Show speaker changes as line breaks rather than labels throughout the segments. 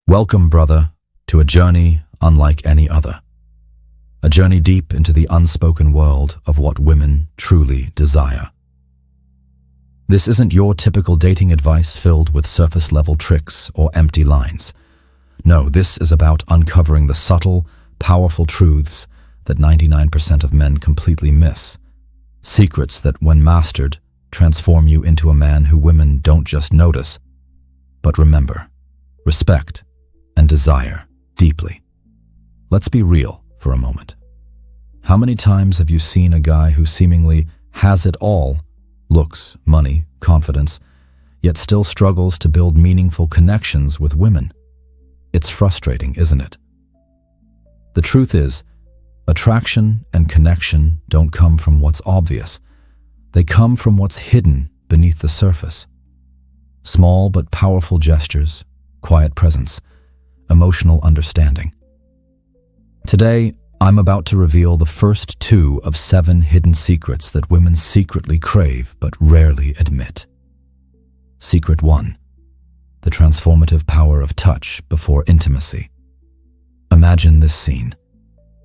Welcome, brother, to a journey unlike any other. A journey deep into the unspoken world of what women truly desire. This isn't your typical dating advice filled with surface-level tricks or empty lines. No, this is about uncovering the subtle, powerful truths that 99% of men completely miss. Secrets that, when mastered, transform you into a man who women don't just notice, but remember, respect, and desire deeply. Let's be real for a moment. How many times have you seen a guy who seemingly has it all, looks, money, confidence, yet still struggles to build meaningful connections with women? It's frustrating, isn't it? The truth is, attraction and connection don't come from what's obvious. They come from what's hidden beneath the surface. Small but powerful gestures, quiet presence, emotional understanding. Today, I'm about to reveal the first 2 of 7 hidden secrets that women secretly crave but rarely admit. Secret 1. The transformative power of touch before intimacy. Imagine this scene.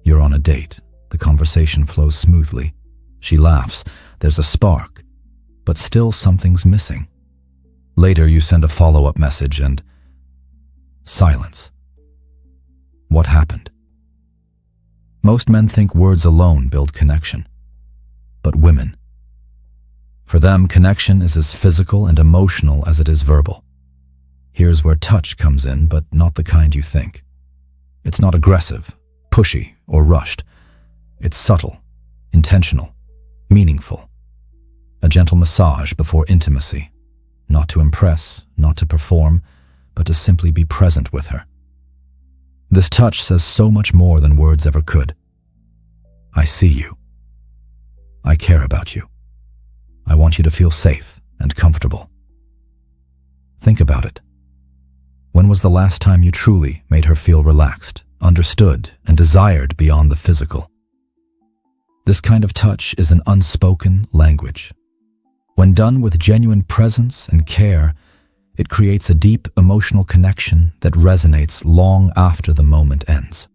You're on a date. The conversation flows smoothly. She laughs. There's a spark. But still something's missing. Later, you send a follow-up message and silence. What happened? Most men think words alone build connection. But women, for them, connection is as physical and emotional as it is verbal. Here's where touch comes in, but not the kind you think. It's not aggressive, pushy, or rushed. It's subtle, intentional, meaningful. A gentle massage before intimacy, not to impress, not to perform, but to simply be present with her. This touch says so much more than words ever could. I see you. I care about you. I want you to feel safe and comfortable. Think about it. When was the last time you truly made her feel relaxed, understood, and desired beyond the physical? This kind of touch is an unspoken language. When done with genuine presence and care, it creates a deep emotional connection that resonates long after the moment ends.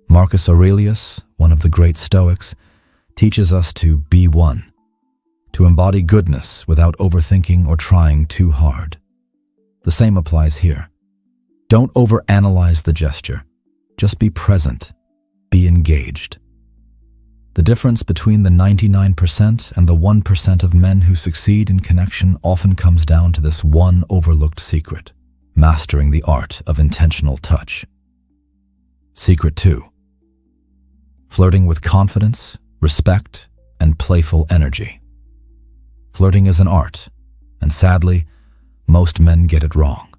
Marcus Aurelius, one of the great Stoics, teaches us to be one, to embody goodness without overthinking or trying too hard. The same applies here. Don't overanalyze the gesture. Just be present. Be engaged. The difference between the 99% and the 1% of men who succeed in connection often comes down to this one overlooked secret: mastering the art of intentional touch. Secret 2. Flirting with confidence, respect, and playful energy. Flirting is an art, and sadly, most men get it wrong.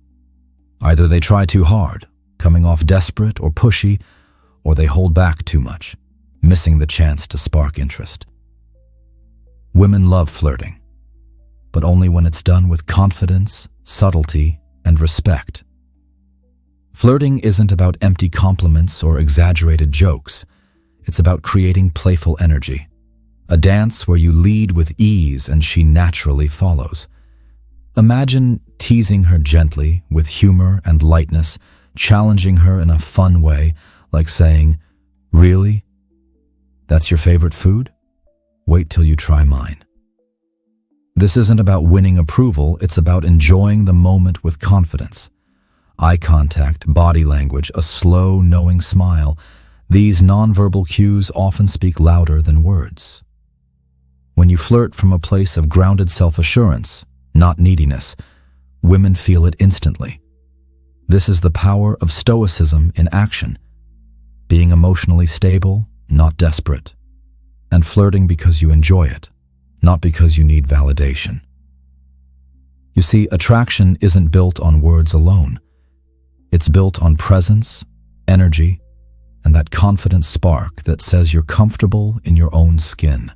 Either they try too hard, coming off desperate or pushy, or they hold back too much, missing the chance to spark interest. Women love flirting, but only when it's done with confidence, subtlety, and respect. Flirting isn't about empty compliments or exaggerated jokes. It's about creating playful energy, a dance where you lead with ease and she naturally follows. Imagine teasing her gently with humor and lightness, challenging her in a fun way, like saying, "Really? That's your favorite food? Wait till you try mine." This isn't about winning approval, it's about enjoying the moment with confidence. Eye contact, body language, a slow, knowing smile. These nonverbal cues often speak louder than words. When you flirt from a place of grounded self-assurance, not neediness, women feel it instantly. This is the power of stoicism in action. Being emotionally stable, not desperate, and flirting because you enjoy it, not because you need validation. You see, attraction isn't built on words alone. It's built on presence, energy, and that confident spark that says you're comfortable in your own skin.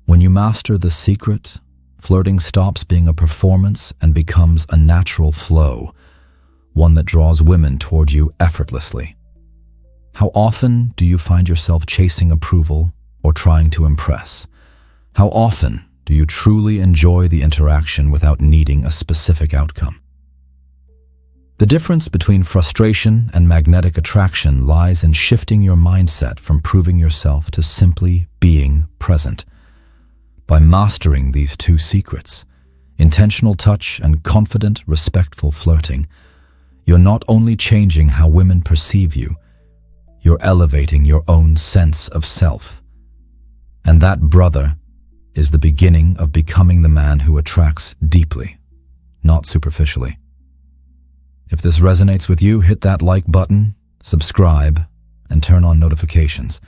When you master this secret, flirting stops being a performance and becomes a natural flow, one that draws women toward you effortlessly. How often do you find yourself chasing approval or trying to impress? How often do you truly enjoy the interaction without needing a specific outcome? The difference between frustration and magnetic attraction lies in shifting your mindset from proving yourself to simply being present. By mastering these two secrets, intentional touch and confident, respectful flirting, you're not only changing how women perceive you, you're elevating your own sense of self. And that, brother, is the beginning of becoming the man who attracts deeply, not superficially. If this resonates with you, hit that like button, subscribe, and turn on notifications,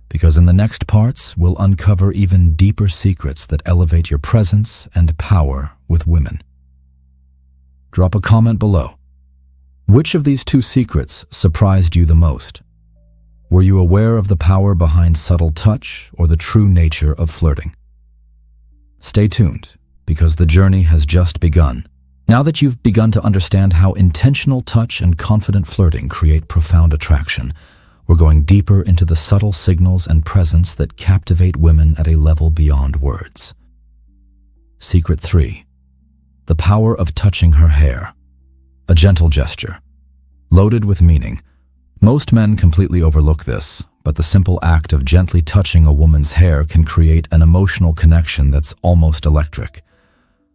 because in the next parts, we'll uncover even deeper secrets that elevate your presence and power with women. Drop a comment below. Which of these two secrets surprised you the most? Were you aware of the power behind subtle touch or the true nature of flirting? Stay tuned, because the journey has just begun. Now that you've begun to understand how intentional touch and confident flirting create profound attraction, we're going deeper into the subtle signals and presence that captivate women at a level beyond words. Secret 3. The power of touching her hair. A gentle gesture, loaded with meaning. Most men completely overlook this, but the simple act of gently touching a woman's hair can create an emotional connection that's almost electric.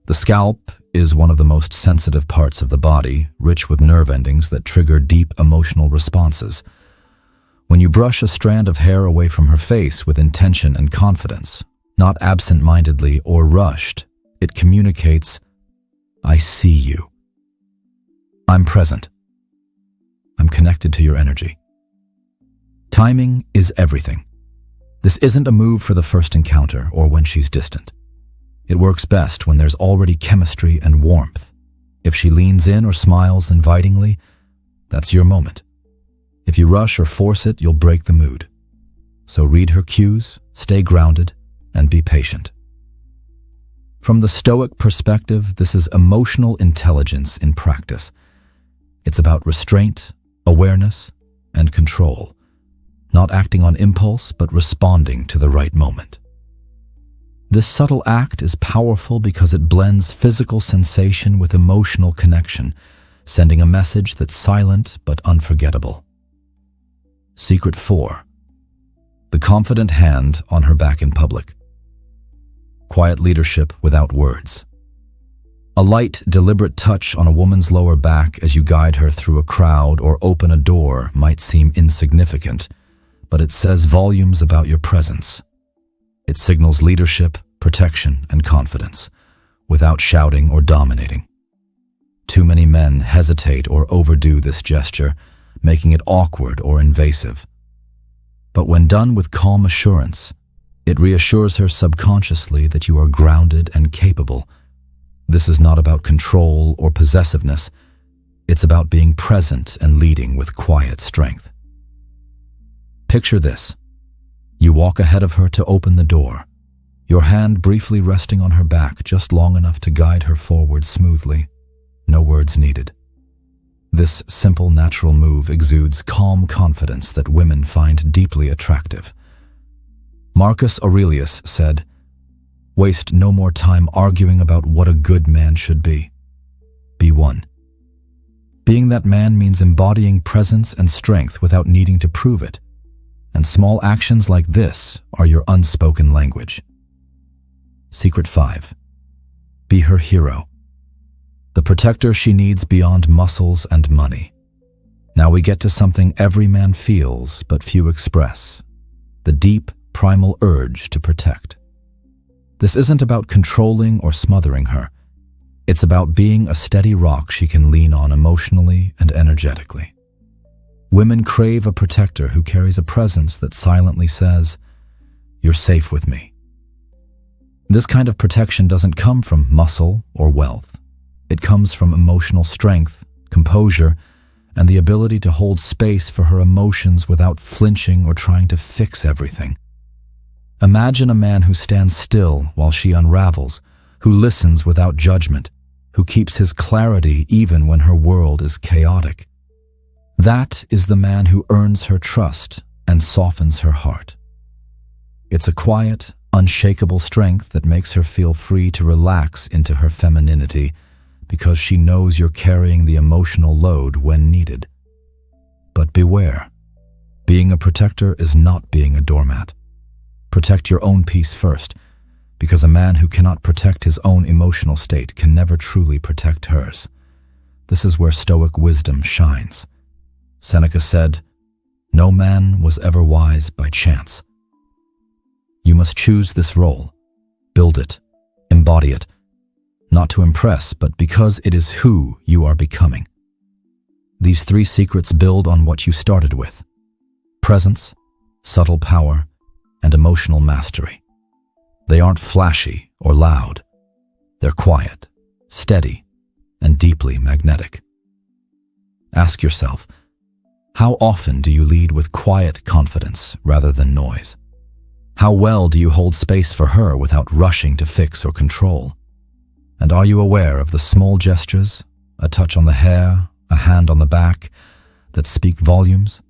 The scalp is one of the most sensitive parts of the body, rich with nerve endings that trigger deep emotional responses. When you brush a strand of hair away from her face with intention and confidence, not absent-mindedly or rushed, it communicates, "I see you. I'm present. I'm connected to your energy." Timing is everything. This isn't a move for the first encounter or when she's distant. It works best when there's already chemistry and warmth. If she leans in or smiles invitingly, that's your moment. If you rush or force it, you'll break the mood. So read her cues, stay grounded, and be patient. From the Stoic perspective, this is emotional intelligence in practice. It's about restraint, awareness, and control, not acting on impulse, but responding to the right moment. This subtle act is powerful because it blends physical sensation with emotional connection, sending a message that's silent but unforgettable. Secret 4. The confident hand on her back in public. Quiet leadership without words. A light, deliberate touch on a woman's lower back as you guide her through a crowd or open a door might seem insignificant, but it says volumes about your presence. It signals leadership, protection, and confidence, without shouting or dominating. Too many men hesitate or overdo this gesture, making it awkward or invasive. But when done with calm assurance, it reassures her subconsciously that you are grounded and capable. This is not about control or possessiveness. It's about being present and leading with quiet strength. Picture this. You walk ahead of her to open the door, your hand briefly resting on her back just long enough to guide her forward smoothly. No words needed. This simple, natural move exudes calm confidence that women find deeply attractive. Marcus Aurelius said, "Waste no more time arguing about what a good man should be. Be one." Being that man means embodying presence and strength without needing to prove it. And small actions like this are your unspoken language. Secret 5. Be her hero. The protector she needs beyond muscles and money. Now we get to something every man feels but few express. The deep, primal urge to protect. This isn't about controlling or smothering her. It's about being a steady rock she can lean on emotionally and energetically. Women crave a protector who carries a presence that silently says, "You're safe with me." This kind of protection doesn't come from muscle or wealth. It comes from emotional strength, composure, and the ability to hold space for her emotions without flinching or trying to fix everything. Imagine a man who stands still while she unravels, who listens without judgment, who keeps his clarity even when her world is chaotic. That is the man who earns her trust and softens her heart. It's a quiet, unshakable strength that makes her feel free to relax into her femininity, because she knows you're carrying the emotional load when needed. But beware, being a protector is not being a doormat. Protect your own peace first, because a man who cannot protect his own emotional state can never truly protect hers. This is where Stoic wisdom shines. Seneca said, "No man was ever wise by chance." You must choose this role, build it, embody it, not to impress, but because it is who you are becoming. These 3 secrets build on what you started with: presence, subtle power, and emotional mastery. They aren't flashy or loud. They're quiet, steady, and deeply magnetic. Ask yourself, how often do you lead with quiet confidence rather than noise? How well do you hold space for her without rushing to fix or control? And are you aware of the small gestures, a touch on the hair, a hand on the back, that speak volumes?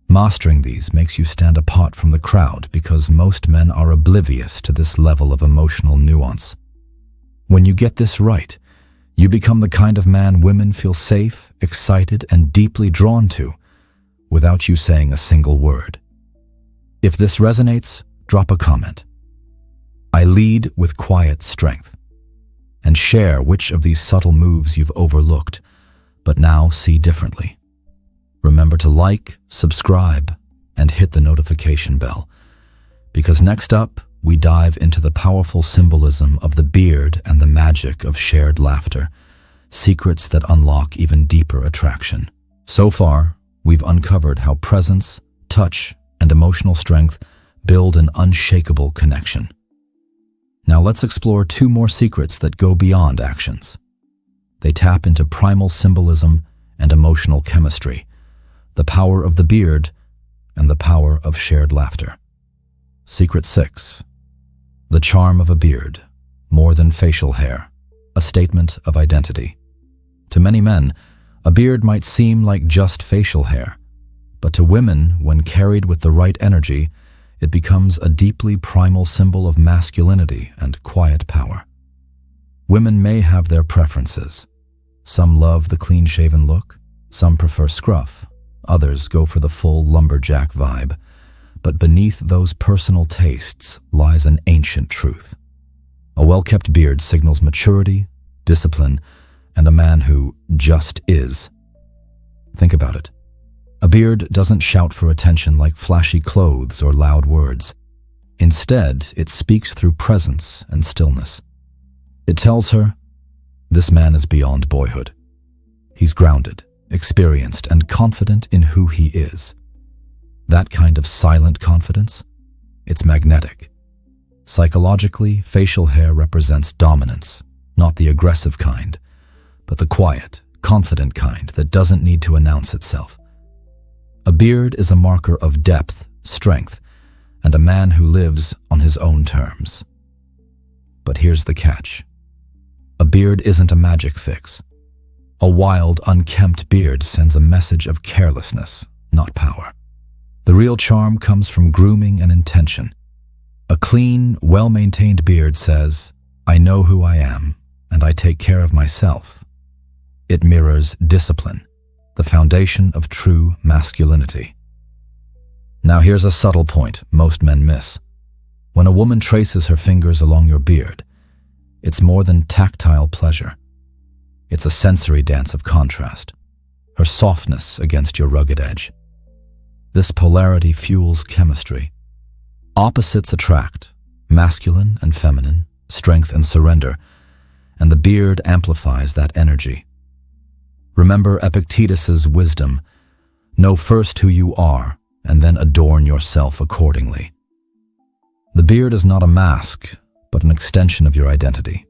Mastering these makes you stand apart from the crowd because most men are oblivious to this level of emotional nuance. When you get this right, you become the kind of man women feel safe, excited, and deeply drawn to, without you saying a single word. If this resonates, drop a comment. I lead with quiet strength. And share which of these subtle moves you've overlooked, but now see differently. Remember to like, subscribe, and hit the notification bell, because next up, we dive into the powerful symbolism of the beard and the magic of shared laughter, secrets that unlock even deeper attraction. So far, we've uncovered how presence, touch, and emotional strength build an unshakable connection. Now let's explore 2 more secrets that go beyond actions. They tap into primal symbolism and emotional chemistry, the power of the beard and the power of shared laughter. Secret 6. The charm of a beard, more than facial hair, a statement of identity. To many men, a beard might seem like just facial hair, but to women, when carried with the right energy, it becomes a deeply primal symbol of masculinity and quiet power. Women may have their preferences. Some love the clean-shaven look, some prefer scruff, others go for the full lumberjack vibe. But beneath those personal tastes lies an ancient truth. A well-kept beard signals maturity, discipline, and a man who just is. Think about it. A beard doesn't shout for attention like flashy clothes or loud words. Instead, it speaks through presence and stillness. It tells her, this man is beyond boyhood. He's grounded, experienced, and confident in who he is. That kind of silent confidence, it's magnetic. Psychologically, facial hair represents dominance, not the aggressive kind, but the quiet, confident kind that doesn't need to announce itself. A beard is a marker of depth, strength, and a man who lives on his own terms. But here's the catch. A beard isn't a magic fix. A wild, unkempt beard sends a message of carelessness, not power. The real charm comes from grooming and intention. A clean, well-maintained beard says, I know who I am, and I take care of myself. It mirrors discipline, the foundation of true masculinity. Now here's a subtle point most men miss. When a woman traces her fingers along your beard, it's more than tactile pleasure. It's a sensory dance of contrast, her softness against your rugged edge. This polarity fuels chemistry. Opposites attract, masculine and feminine, strength and surrender, and the beard amplifies that energy. Remember Epictetus's wisdom, know first who you are, and then adorn yourself accordingly. The beard is not a mask, but an extension of your identity.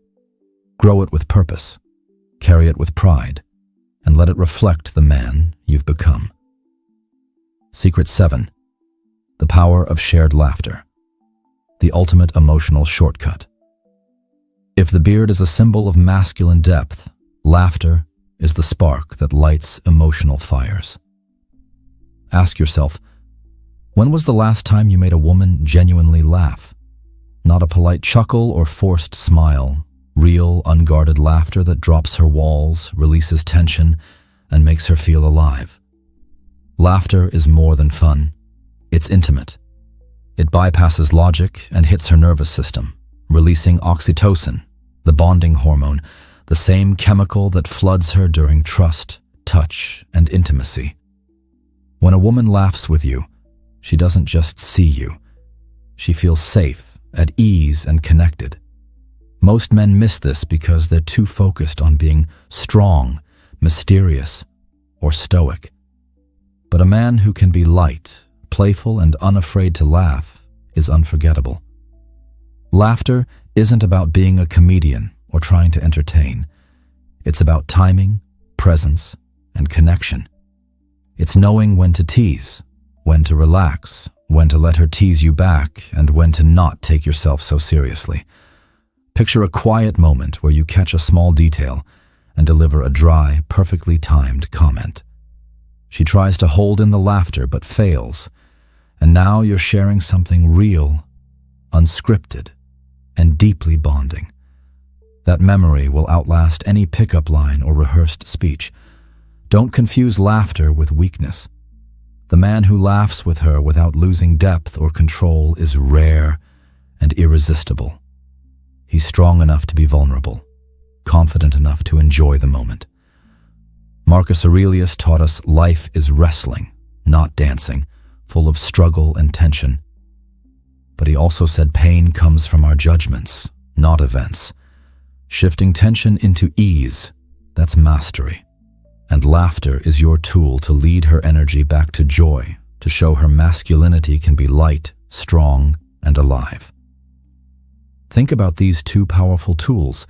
Grow it with purpose, carry it with pride, and let it reflect the man you've become. Secret 7. The power of shared laughter, the ultimate emotional shortcut. If the beard is a symbol of masculine depth, laughter is the spark that lights emotional fires. Ask yourself, when was the last time you made a woman genuinely laugh? Not a polite chuckle or forced smile, real, unguarded laughter that drops her walls, releases tension, and makes her feel alive. Laughter is more than fun. It's intimate. It bypasses logic and hits her nervous system, releasing oxytocin, the bonding hormone, the same chemical that floods her during trust, touch, and intimacy. When a woman laughs with you, she doesn't just see you. She feels safe, at ease, and connected. Most men miss this because they're too focused on being strong, mysterious, or stoic. But a man who can be light, playful, and unafraid to laugh is unforgettable. Laughter isn't about being a comedian or trying to entertain. It's about timing, presence, and connection. It's knowing when to tease, when to relax, when to let her tease you back, and when to not take yourself so seriously. Picture a quiet moment where you catch a small detail and deliver a dry, perfectly timed comment. She tries to hold in the laughter but fails, and now you're sharing something real, unscripted, and deeply bonding. That memory will outlast any pickup line or rehearsed speech. Don't confuse laughter with weakness. The man who laughs with her without losing depth or control is rare and irresistible. He's strong enough to be vulnerable, confident enough to enjoy the moment. Marcus Aurelius taught us life is wrestling, not dancing, full of struggle and tension. But he also said pain comes from our judgments, not events. Shifting tension into ease, that's mastery. And laughter is your tool to lead her energy back to joy, to show her masculinity can be light, strong, and alive. Think about these two powerful tools: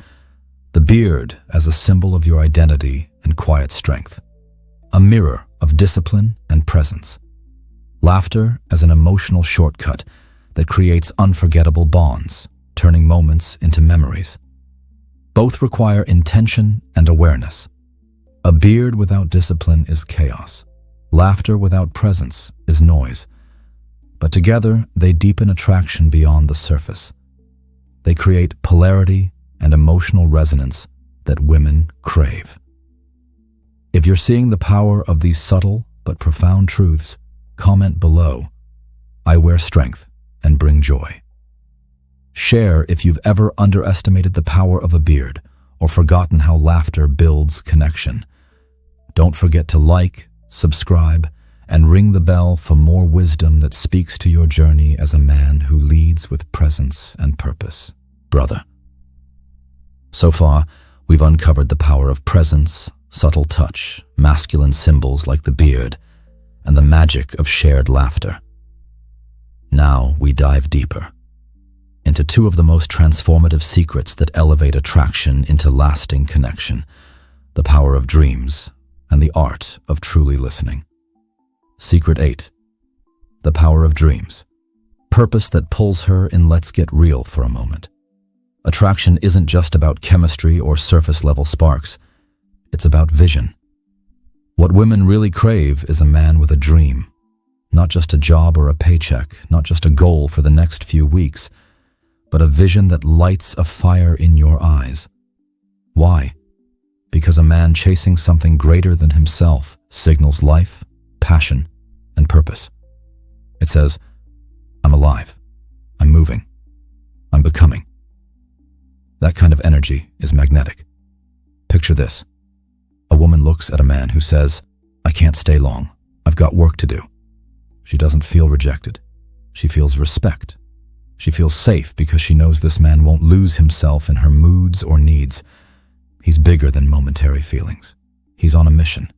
the beard as a symbol of your identity and quiet strength, a mirror of discipline and presence, laughter as an emotional shortcut that creates unforgettable bonds, turning moments into memories. Both require intention and awareness. A beard without discipline is chaos. Laughter without presence is noise. But together, they deepen attraction beyond the surface. They create polarity and emotional resonance that women crave. If you're seeing the power of these subtle but profound truths, comment below. I wear strength and bring joy. Share if you've ever underestimated the power of a beard or forgotten how laughter builds connection. Don't forget to like, subscribe, and ring the bell for more wisdom that speaks to your journey as a man who leads with presence and purpose, brother. So far, we've uncovered the power of presence, subtle touch, masculine symbols like the beard, and the magic of shared laughter. Now we dive deeper into two of the most transformative secrets that elevate attraction into lasting connection: the power of dreams and the art of truly listening. Secret 8. The power of dreams. Purpose that pulls her in. Let's get real for a moment. Attraction isn't just about chemistry or surface-level sparks. It's about vision. What women really crave is a man with a dream. Not just a job or a paycheck, not just a goal for the next few weeks, but a vision that lights a fire in your eyes. Why? Because a man chasing something greater than himself signals life, passion, and purpose. It says, I'm alive, I'm moving, I'm becoming. That kind of energy is magnetic. Picture this. A woman looks at a man who says, I can't stay long, I've got work to do. She doesn't feel rejected. She feels respect. She feels safe because she knows this man won't lose himself in her moods or needs. He's bigger than momentary feelings. He's on a mission.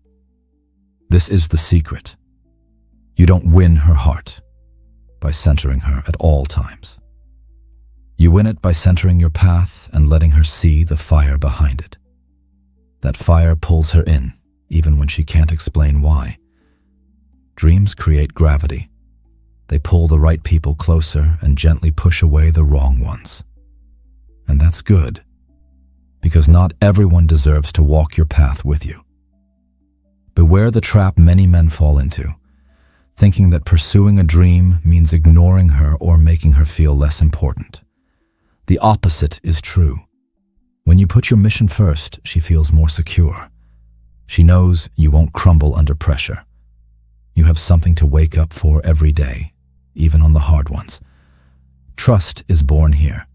This is the secret. You don't win her heart by centering her at all times. You win it by centering your path and letting her see the fire behind it. That fire pulls her in, even when she can't explain why. Dreams create gravity. They pull the right people closer and gently push away the wrong ones. And that's good, because not everyone deserves to walk your path with you. Beware the trap many men fall into, thinking that pursuing a dream means ignoring her or making her feel less important. The opposite is true. When you put your mission first, she feels more secure. She knows you won't crumble under pressure. You have something to wake up for every day, even on the hard ones. Trust is born here.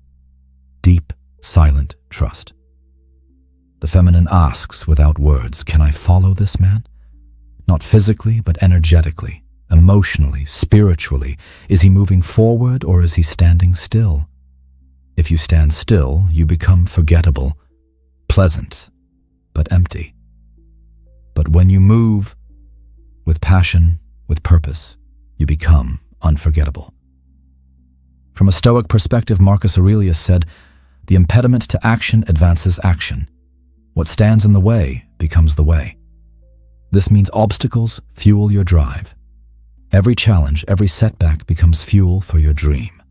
Deep, silent trust. The feminine asks without words, can I follow this man? Not physically, but energetically, emotionally, spiritually. Is he moving forward or is he standing still? If you stand still, you become forgettable, pleasant, but empty. But when you move with passion, with purpose, you become unforgettable. From a Stoic perspective, Marcus Aurelius said, the impediment to action advances action. What stands in the way becomes the way. This means obstacles fuel your drive. Every challenge, every setback becomes fuel for your dream.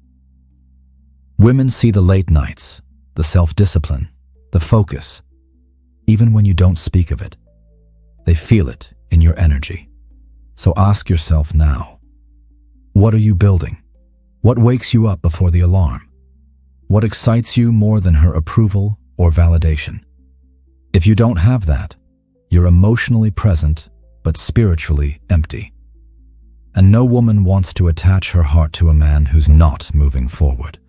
Women see the late nights, the self-discipline, the focus, even when you don't speak of it. They feel it in your energy. So ask yourself now, what are you building? What wakes you up before the alarm? What excites you more than her approval or validation? If you don't have that, you're emotionally present, but spiritually empty. And no woman wants to attach her heart to a man who's not moving forward.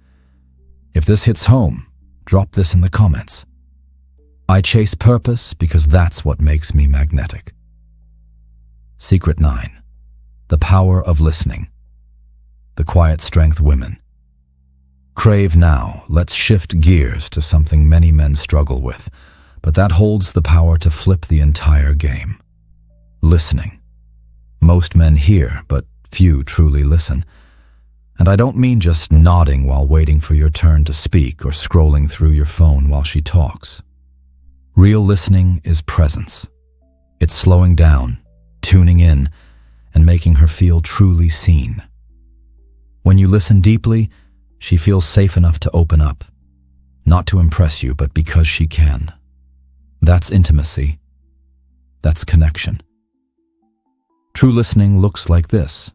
If this hits home, drop this in the comments. I chase purpose because that's what makes me magnetic. Secret 9. The power of listening. The quiet strength women. Crave now. Let's shift gears to something many men struggle with, but that holds the power to flip the entire game. Listening. Most men hear, but few truly listen. And I don't mean just nodding while waiting for your turn to speak or scrolling through your phone while she talks. Real listening is presence. It's slowing down, tuning in, and making her feel truly seen. When you listen deeply, she feels safe enough to open up, not to impress you, but because she can. That's intimacy. That's connection. True listening looks like this.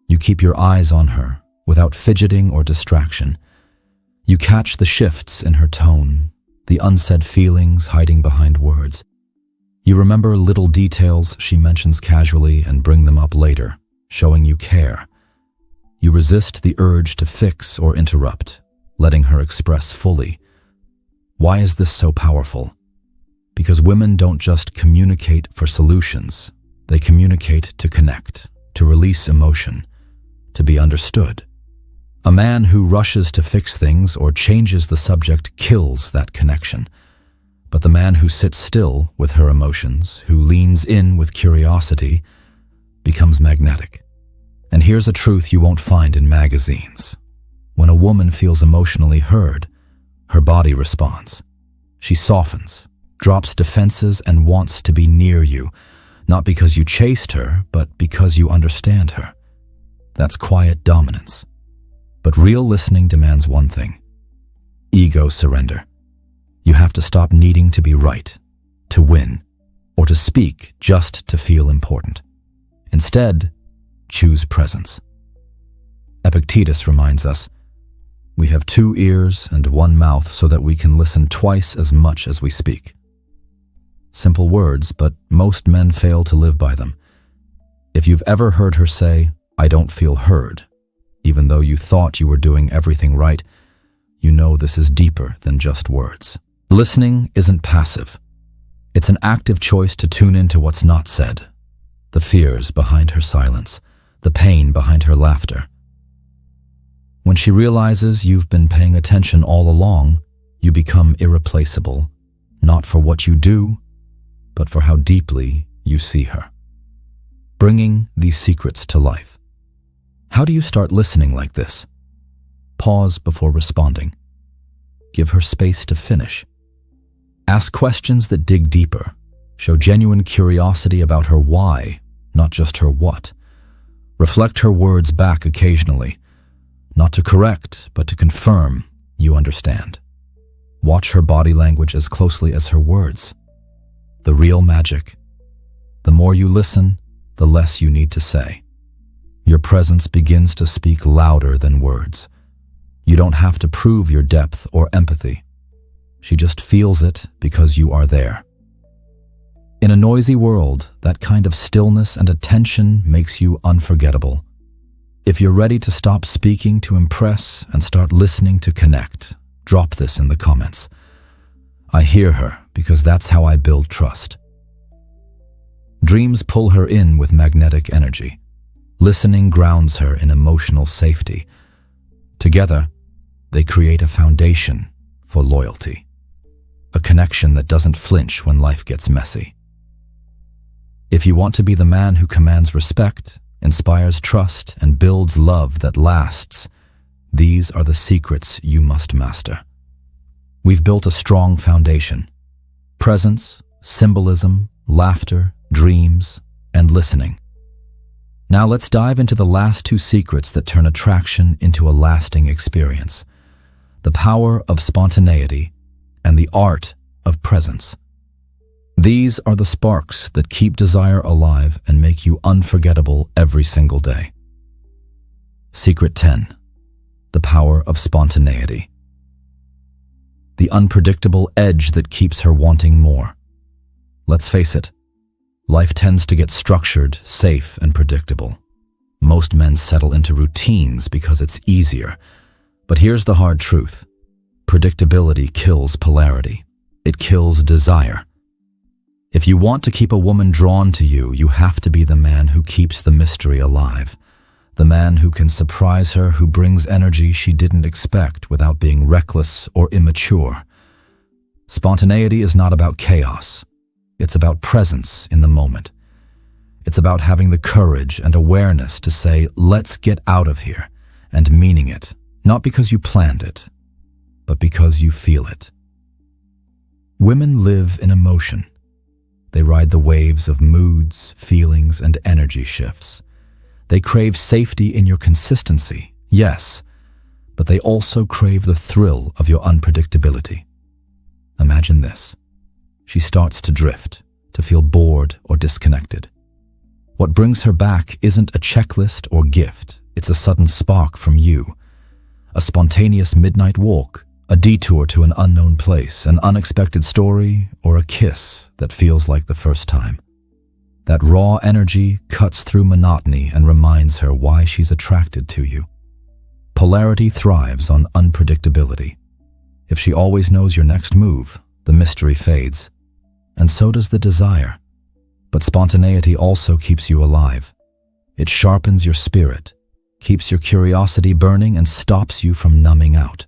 You keep your eyes on her without fidgeting or distraction. You catch the shifts in her tone, the unsaid feelings hiding behind words. You remember little details she mentions casually and bring them up later, showing you care. You resist the urge to fix or interrupt, letting her express fully. Why is this so powerful? Because women don't just communicate for solutions. They communicate to connect, to release emotion, to be understood. A man who rushes to fix things or changes the subject kills that connection. But the man who sits still with her emotions, who leans in with curiosity, becomes magnetic. And here's a truth you won't find in magazines. When a woman feels emotionally heard, her body responds. She softens, drops defenses, and wants to be near you, not because you chased her, but because you understand her. That's quiet dominance. But real listening demands one thing: ego surrender. You have to stop needing to be right, to win, or to speak just to feel important. Instead, choose presence. Epictetus reminds us, we have 2 ears and 1 mouth so that we can listen twice as much as we speak. Simple words, but most men fail to live by them. If you've ever heard her say, I don't feel heard, even though you thought you were doing everything right, you know this is deeper than just words. Listening isn't passive. It's an active choice to tune into what's not said, the fears behind her silence, the pain behind her laughter. When she realizes you've been paying attention all along, you become irreplaceable, not for what you do, but for how deeply you see her. Bringing these secrets to life. How do you start listening like this? Pause before responding. Give her space to finish. Ask questions that dig deeper. Show genuine curiosity about her why, not just her what. Reflect her words back occasionally, not to correct, but to confirm you understand. Watch her body language as closely as her words. The real magic. The more you listen, the less you need to say. Your presence begins to speak louder than words. You don't have to prove your depth or empathy. She just feels it because you are there. In a noisy world, that kind of stillness and attention makes you unforgettable. If you're ready to stop speaking to impress and start listening to connect, drop this in the comments. I hear her because that's how I build trust. Dreams pull her in with magnetic energy. Listening grounds her in emotional safety. Together, they create a foundation for loyalty. A connection that doesn't flinch when life gets messy. If you want to be the man who commands respect, inspires trust, and builds love that lasts, these are the secrets you must master. We've built a strong foundation. Presence, symbolism, laughter, dreams, and listening. Now let's dive into the last two secrets that turn attraction into a lasting experience. The power of spontaneity and the art of presence. These are the sparks that keep desire alive and make you unforgettable every single day. Secret 10. The power of spontaneity. The unpredictable edge that keeps her wanting more. Let's face it, life tends to get structured, safe, and predictable. Most men settle into routines because it's easier. But here's the hard truth. Predictability kills polarity. It kills desire. If you want to keep a woman drawn to you, you have to be the man who keeps the mystery alive. The man who can surprise her, who brings energy she didn't expect without being reckless or immature. Spontaneity is not about chaos. It's about presence in the moment. It's about having the courage and awareness to say, let's get out of here, and meaning it, not because you planned it, but because you feel it. Women live in emotion. They ride the waves of moods, feelings, and energy shifts. They crave safety in your consistency, yes, but they also crave the thrill of your unpredictability. Imagine this. She starts to drift, to feel bored or disconnected. What brings her back isn't a checklist or gift, it's a sudden spark from you. A spontaneous midnight walk, a detour to an unknown place, an unexpected story, or a kiss that feels like the first time. That raw energy cuts through monotony and reminds her why she's attracted to you. Polarity thrives on unpredictability. If she always knows your next move, the mystery fades. And so does the desire. But spontaneity also keeps you alive. It sharpens your spirit, keeps your curiosity burning, and stops you from numbing out.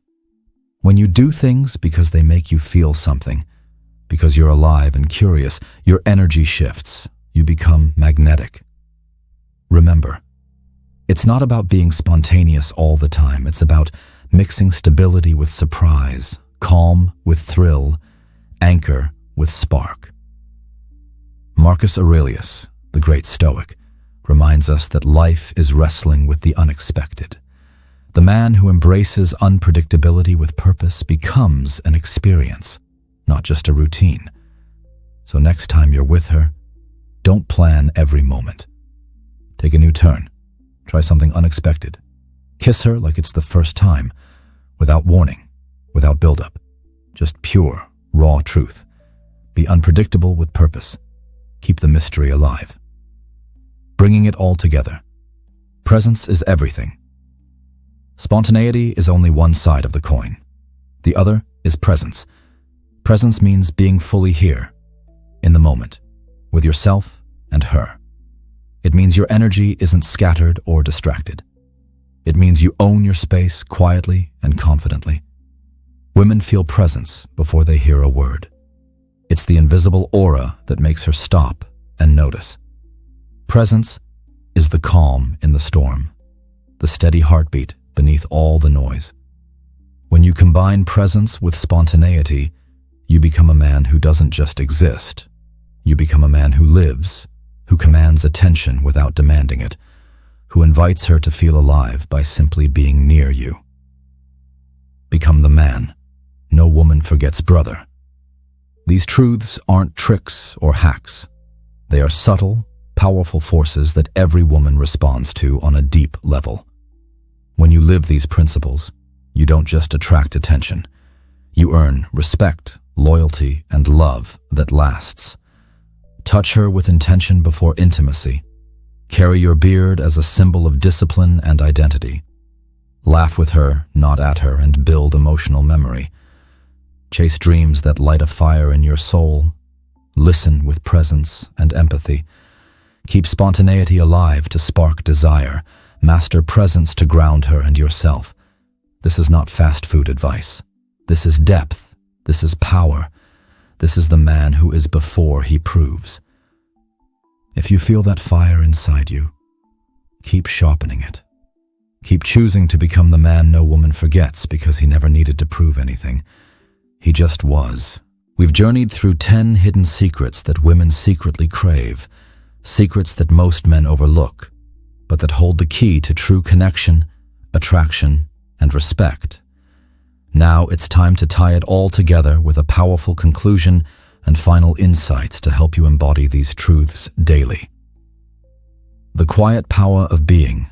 When you do things because they make you feel something, because you're alive and curious, your energy shifts. You become magnetic. Remember, it's not about being spontaneous all the time. It's about mixing stability with surprise, calm with thrill, anchor with spark. Marcus Aurelius, the great Stoic, reminds us that life is wrestling with the unexpected. The man who embraces unpredictability with purpose becomes an experience, not just a routine. So next time you're with her, don't plan every moment. Take a new turn. Try something unexpected. Kiss her like it's the first time, without warning, without buildup. Just pure, raw truth. Be unpredictable with purpose. Keep the mystery alive. Bringing it all together. Presence is everything. Spontaneity is only one side of the coin. The other is presence. Presence means being fully here, in the moment, with yourself and her. It means your energy isn't scattered or distracted. It means you own your space quietly and confidently. Women feel presence before they hear a word. It's the invisible aura that makes her stop and notice. Presence is the calm in the storm, the steady heartbeat beneath all the noise. When you combine presence with spontaneity, you become a man who doesn't just exist. You become a man who lives, who commands attention without demanding it, who invites her to feel alive by simply being near you. Become the man. No woman forgets brother. These truths aren't tricks or hacks. They are subtle, powerful forces that every woman responds to on a deep level. When you live these principles, you don't just attract attention. You earn respect, loyalty, and love that lasts. Touch her with intention before intimacy. Carry your beard as a symbol of discipline and identity. Laugh with her, not at her, and build emotional memory. Chase dreams that light a fire in your soul. Listen with presence and empathy. Keep spontaneity alive to spark desire. Master presence to ground her and yourself. This is not fast food advice. This is depth. This is power. This is the man who is before he proves. If you feel that fire inside you, keep sharpening it. Keep choosing to become the man no woman forgets because he never needed to prove anything. He just was. We've journeyed through 10 hidden secrets that women secretly crave, secrets that most men overlook, but that hold the key to true connection, attraction, and respect. Now it's time to tie it all together with a powerful conclusion and final insights to help you embody these truths daily. The quiet power of being.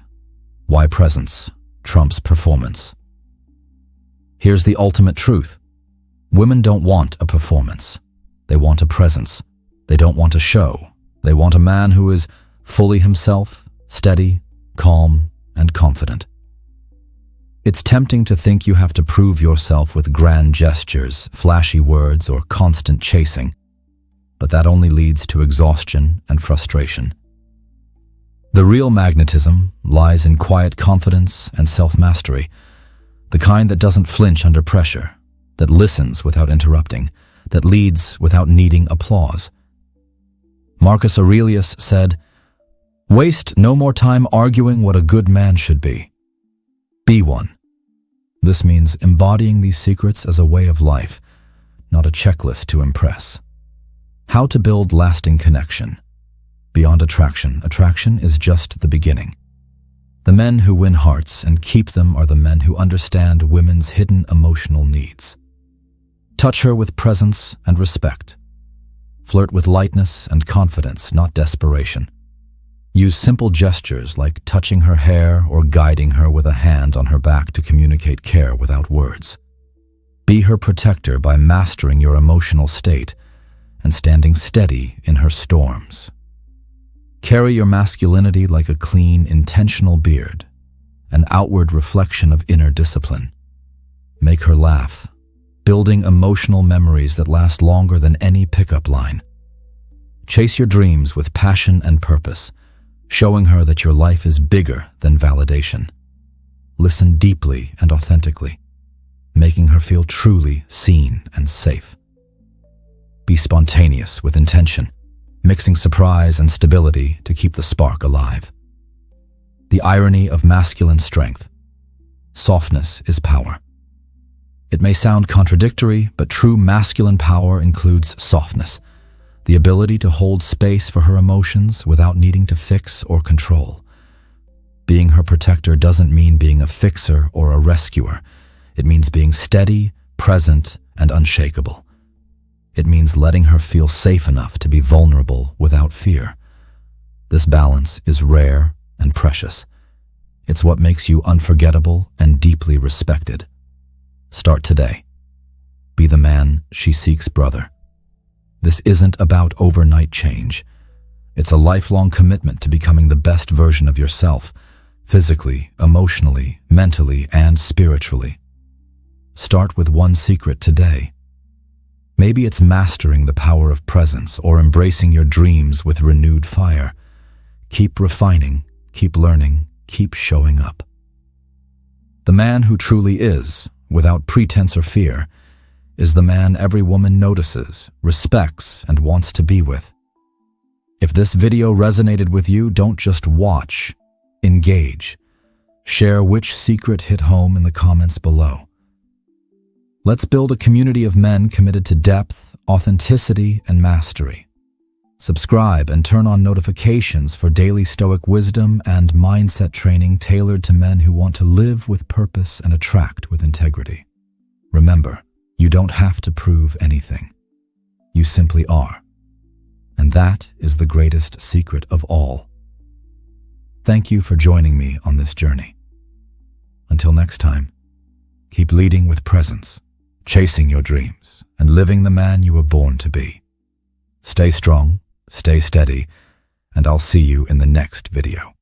Why presence trumps performance. Here's the ultimate truth. Women don't want a performance. They want a presence. They don't want a show. They want a man who is fully himself, steady, calm, and confident. It's tempting to think you have to prove yourself with grand gestures, flashy words, or constant chasing, but that only leads to exhaustion and frustration. The real magnetism lies in quiet confidence and self-mastery, the kind that doesn't flinch under pressure, that listens without interrupting, that leads without needing applause. Marcus Aurelius said, "Waste no more time arguing what a good man should be. Be one." This means embodying these secrets as a way of life, not a checklist to impress. How to build lasting connection. Beyond attraction, attraction is just the beginning. The men who win hearts and keep them are the men who understand women's hidden emotional needs. Touch her with presence and respect. Flirt with lightness and confidence, not desperation. Use simple gestures like touching her hair or guiding her with a hand on her back to communicate care without words. Be her protector by mastering your emotional state and standing steady in her storms. Carry your masculinity like a clean, intentional beard, an outward reflection of inner discipline. Make her laugh, building emotional memories that last longer than any pickup line. Chase your dreams with passion and purpose, showing her that your life is bigger than validation. Listen deeply and authentically, making her feel truly seen and safe. Be spontaneous with intention, mixing surprise and stability to keep the spark alive. The irony of masculine strength. Softness is power. It may sound contradictory, but true masculine power includes softness, the ability to hold space for her emotions without needing to fix or control. Being her protector doesn't mean being a fixer or a rescuer. It means being steady, present, and unshakable. It means letting her feel safe enough to be vulnerable without fear. This balance is rare and precious. It's what makes you unforgettable and deeply respected. Start today. Be the man she seeks, brother. This isn't about overnight change. It's a lifelong commitment to becoming the best version of yourself, physically, emotionally, mentally, and spiritually. Start with one secret today. Maybe it's mastering the power of presence or embracing your dreams with renewed fire. Keep refining, keep learning, keep showing up. The man who truly is, without pretense or fear, is the man every woman notices, respects, and wants to be with. If this video resonated with you, don't just watch, engage. Share which secret hit home in the comments below. Let's build a community of men committed to depth, authenticity, and mastery. Subscribe and turn on notifications for daily stoic wisdom and mindset training tailored to men who want to live with purpose and attract with integrity. Remember, you don't have to prove anything. You simply are. And that is the greatest secret of all. Thank you for joining me on this journey. Until next time, keep leading with presence, chasing your dreams, and living the man you were born to be. Stay strong, stay steady, and I'll see you in the next video.